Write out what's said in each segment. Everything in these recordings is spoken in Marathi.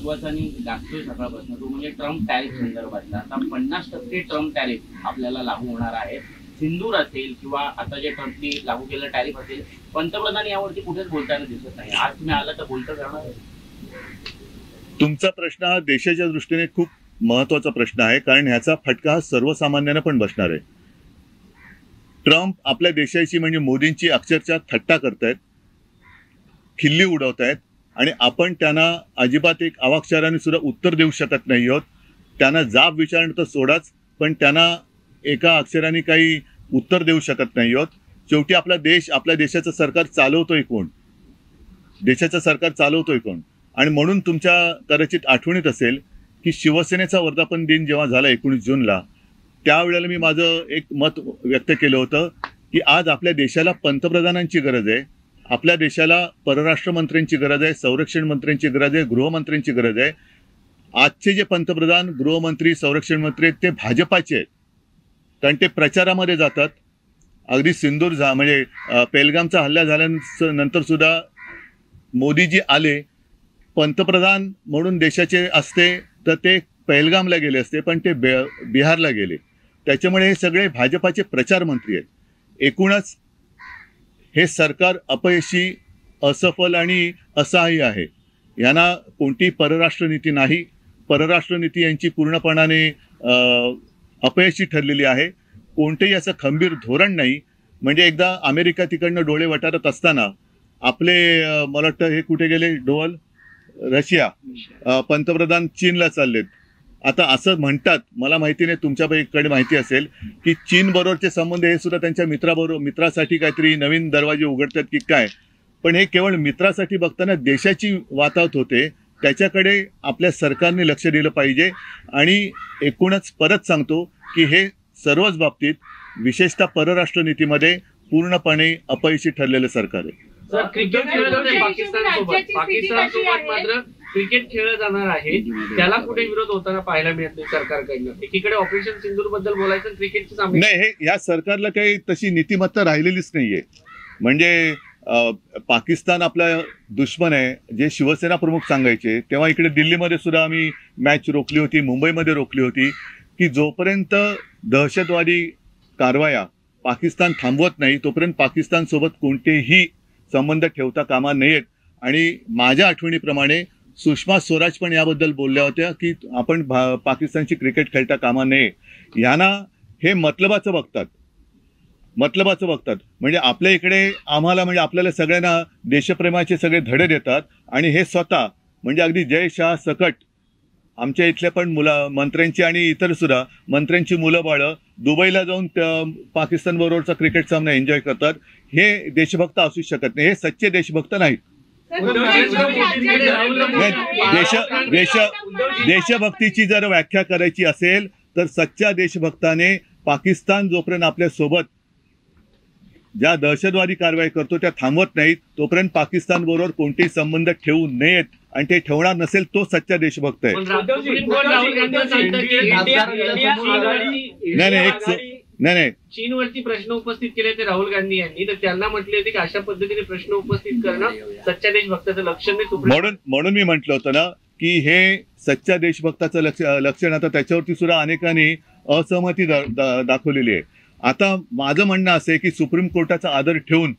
महत्वाचा आणि लागतोय सकाळपासून तो म्हणजे ट्रम्प टॅरिफ संदर्भातला. आता 50% ट्रम्प टॅरिफ आपल्याला लागू होणार आहे. सिंदूर असेल किंवा आता जे ट्रम्पनी लागू केलेलं टॅरिफ असेल, पंतप्रधान यावरती कुठेच बोलताना दिसत नाही. आज तुम्ही आला तर बोलतं करणार आहे? तुमचा प्रश्न हा देशाच्या दृष्टीने खूप महत्वाचा प्रश्न आहे, कारण ह्याचा फटका हा सर्वसामान्यांना पण बसणार आहे. ट्रम्प आपल्या देशाची म्हणजे मोदींची अक्षरशः थट्टा करतायत, खिल्ली उडवतायत आणि आपण त्यांना अजिबात एक अवाक्षराने सुद्धा उत्तर देऊ शकत नाही आहोत. त्यांना जाब विचारणं तर सोडाच, पण त्यांना एका अक्षराने काही उत्तर देऊ शकत नाही आहोत. शेवटी आपला देश, आपल्या देशाचं सरकार चालवतोय कोण? देशाचं सरकार चालवतोय कोण? आणि म्हणून तुमच्या कदाचित आठवणीत असेल की शिवसेनेचा वर्धापन दिन जेव्हा झाला 19 जूनला, त्यावेळेला मी माझं एक मत व्यक्त केलं होतं की आज आपल्या देशाला पंतप्रधानांची गरज आहे, आपल्या देशाला परराष्ट्र मंत्र्यांची गरज आहे, संरक्षण मंत्र्यांची गरज आहे, गृहमंत्र्यांची गरज आहे. आजचे जे पंतप्रधान, गृहमंत्री, संरक्षण मंत्री आहेत ते भाजपाचे आहेत, कारण ते प्रचारामध्ये जातात. अगदी सिंदूर म्हणजे पेहलगामचा हल्ला झाल्यानंतर सुद्धा मोदीजी आले, पंतप्रधान म्हणून देशाचे असते तर ते पेहलगामला गेले असते, पण ते बिहारला गेले. त्याच्यामुळे हे सगळे भाजपाचे प्रचार मंत्री आहेत. एकूणच हे सरकार अपयशी, असफल आणि असहाय्य आहे. यांना कोणती परराष्ट्र नीती नाही. परराष्ट्र नीती यांची पूर्णपणाने अपयशी ठरलेली आहे. कोणतेही असं खंबीर धोरण नाही. म्हणजे एकदा अमेरिका तिकडनं डोळे वटारत असताना आपले मला वाटतं हे कुठे गेले डोल, रशिया, पंतप्रधान चीनला चाललेत. आता असं म्हणतात, मला माहिती नाही, तुमच्याकडे माहिती असेल की चीन बरोबरचे संबंध हे सुद्धा त्यांच्या मित्रासाठी काहीतरी नवीन दरवाजे उघडतात की काय. पण हे केवळ मित्रासाठी बघताना देशाची वातावत होते, त्याच्याकडे आपल्या सरकारने लक्ष दिलं पाहिजे. आणि एकूणच परत सांगतो की हे सर्वच बाबतीत, विशेषतः परराष्ट्र नीतीमध्ये पूर्णपणे अपयशी ठरलेलं सरकार आहे. सर, क्रिकेट खेळत होते पाकिस्तानसोबत मात्र क्रिकेट खेळलं जाणार आहे, त्याला कुठे विरोध होताना पाहायला मिळत नाही सरकारकडनं. एकीकडे ऑपरेशन सिंदूर बद्दल बोलायचं, क्रिकेटचे सामने नाही, हे या सरकारला काही तशी नीतिमत्ता राहिलेलीच नाहीये. म्हणजे पाकिस्तान आपला दुश्मन आहे जे शिवसेना प्रमुख सांगायचे, तेव्हा इकडे दिल्लीमध्ये सुद्धा आम्ही मॅच रोखली होती, मुंबईमध्ये रोखली होती की जोपर्यंत दहशतवादी कारवाया पाकिस्तान थांबवत नाही तोपर्यंत पाकिस्तान सोबत कोणतेही संबंध ठेवता कामा नयेत. आणि माझ्या आठवणीप्रमाणे सुषमा स्वराज पण याबद्दल बोलल्या होत्या की आपण पाकिस्तानची क्रिकेट खेळता कामा नये. यांना हे मतलबाचं बघतात. म्हणजे आपल्या इकडे आम्हाला, म्हणजे आपल्याला सगळ्यांना देशप्रेमाचे सगळे धडे देतात आणि हे स्वतः म्हणजे अगदी जय शाह सकट आमच्या इथल्या पण मंत्र्यांची आणि इतर सुद्धा मंत्र्यांची मुलं बाळं दुबईला जाऊन पाकिस्तान बरोबरचा क्रिकेट सामना एन्जॉय करतात. हे देशभक्त असू शकत नाही, हे सच्चे देशभक्त नाहीत. देशभक्तीची जर व्याख्या करायची असेल तर सच्च्या देशभक्ताने पाकिस्तान जोपर्यंत आपल्या सोबत ज्या दहशतवादी कारवाई करतो त्या थांबवत नाहीत तोपर्यंत पाकिस्तान बरोबर कोणतेही संबंध ठेवू नयेत, आणि ते ठेवणार नसेल तो सच्चा देशभक्त आहे. नाही, चीनवरती प्रश्न उपस्थित केले ते राहुल गांधी यांनी, तर त्यांना म्हटले होते की अशा पद्धतीने प्रश्न उपस्थित करणं सच्च्या देशभक्ताचं लक्षण नाही. म्हणून मी म्हटलं होतं ना की हे सच्च्या देशभक्ताचं लक्षण. आता त्याच्यावरती सुद्धा अनेकांनी असहमती दाखवलेली आहे. आता माझं म्हणणं असं आहे की सुप्रीम कोर्टाचा आदर ठेवून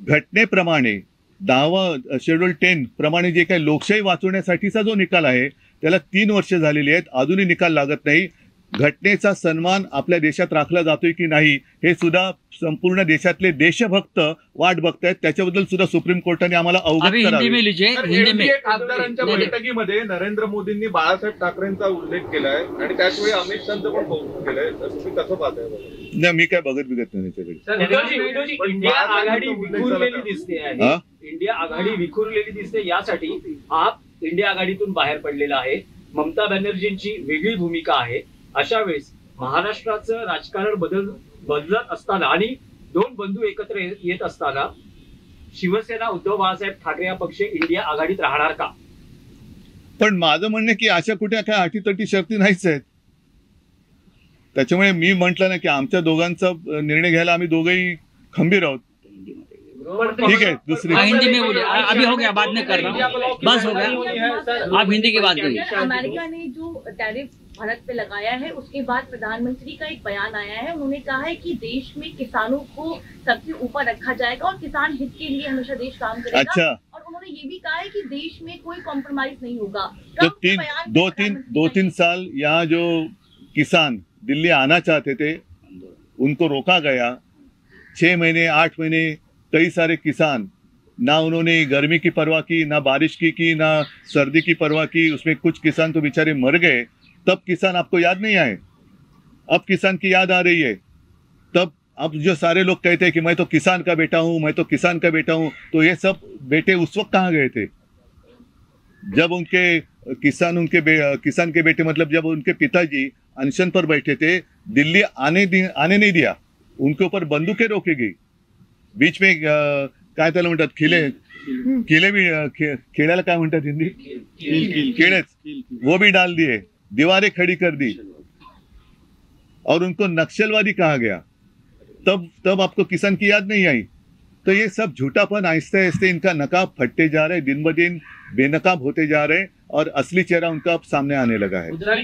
घटनेप्रमाणे 10 शेड्यूल 10 प्रमाणे जे काही लोकशाही वाचवण्यासाठीचा जो निकाल आहे त्याला 3 वर्ष झालेली आहेत, अजूनही निकाल लागत नाही. घटनेचा सन्मान आपल्या देशात राखला जातोय की नाही हे सुद्धा संपूर्ण देशातले देशभक्त वाट बघतायत. त्याच्याबद्दल सुद्धा सुप्रीम कोर्टाने आम्हाला अवगत करावे. खासदारांच्या बैठकीमध्ये नरेंद्र मोदींनी बाळासाहेब ठाकरेंचा उल्लेख केलाय आणि त्याचवेळी अमित शहाचं पण कौतुक केलंय. तर तुम्ही कसं पाहताय? नाही, मी काय बघत नाही त्याच्याकडे. इंडिया आघाडी विखुरलेली दिसते आहे, इंडिया आघाडी विखुरलेली दिसते, यासाठी आप इंडिया आघाडीतून बाहेर पडलेला आहे. ममता बॅनर्जींची वेगळी भूमिका आहे. अशा वेळेस महाराष्ट्राचं राजकारण बदलत असताना आणि 2 बंधू एकत्र येत असताना शिवसेना उद्धव बाळासाहेब ठाकरे हा पक्ष इंडिया आघाडीत राहणार का? पण माझं म्हणणं की अशा कुठे काय अटीतटी शर्ती नाहीच आहेत. त्याच्यामुळे मी म्हटलं ना की आमच्या दोघांचा निर्णय घ्यायला आम्ही दोघंही खंबीर आहोत. ठीक है, दूसरी हाँ, हिंदी में बोलिए। अभी हो गया, बाद में कर रहा हूँ, बस हो गया, आप हिंदी की बात करिए। अमेरिका ने जो टैरिफ भारत पे लगाया है उसके बाद प्रधानमंत्री का एक बयान आया है। उन्होंने कहा है कि देश में किसानों को सबसे ऊपर रखा जाएगा और किसान हित के लिए हमेशा देश काम करेगा। अच्छा। और उन्होंने ये भी कहा है कि देश में कोई कॉम्प्रोमाइज नहीं होगा। तो कब बयान दो तीन साल यहाँ जो किसान दिल्ली आना चाहते थे उनको रोका गया। 6 महीने 8 महीने कई सारे किसान, ना उन्होंने गर्मी की परवाह की, ना बारिश की ना सर्दी की परवाह की। उसमें कुछ किसान तो बेचारे मर गए। तब किसान आपको याद नहीं आए? अब किसान की याद आ रही है। तब अब जो सारे लोग कहते हैं कि मैं तो किसान का बेटा हूं, मैं तो किसान का बेटा हूं, तो ये सब बेटे उस वक्त कहाँ गए थे जब उनके किसान के बेटे, मतलब जब उनके पिताजी अनशन पर बैठे थे, दिल्ली आने नहीं दिया, उनके ऊपर बंदूकें रोकी गई। बीच में काय त्याला म्हणतात खेळ्याला काय म्हणतात हिंदी? खेळेच, वो भी डाल दिए, दीवारें खड़ी कर दी और उनको नक्सलवादी कहा गया। तब आपको किसान की याद नहीं आई। तो ये सब झूठापन आहिस्ते आहिस्ते इनका नकाब फटते जा रहे, दिन ब दिन बेनकाब होते जा रहे और असली चेहरा उनका अब सामने आने लगा है।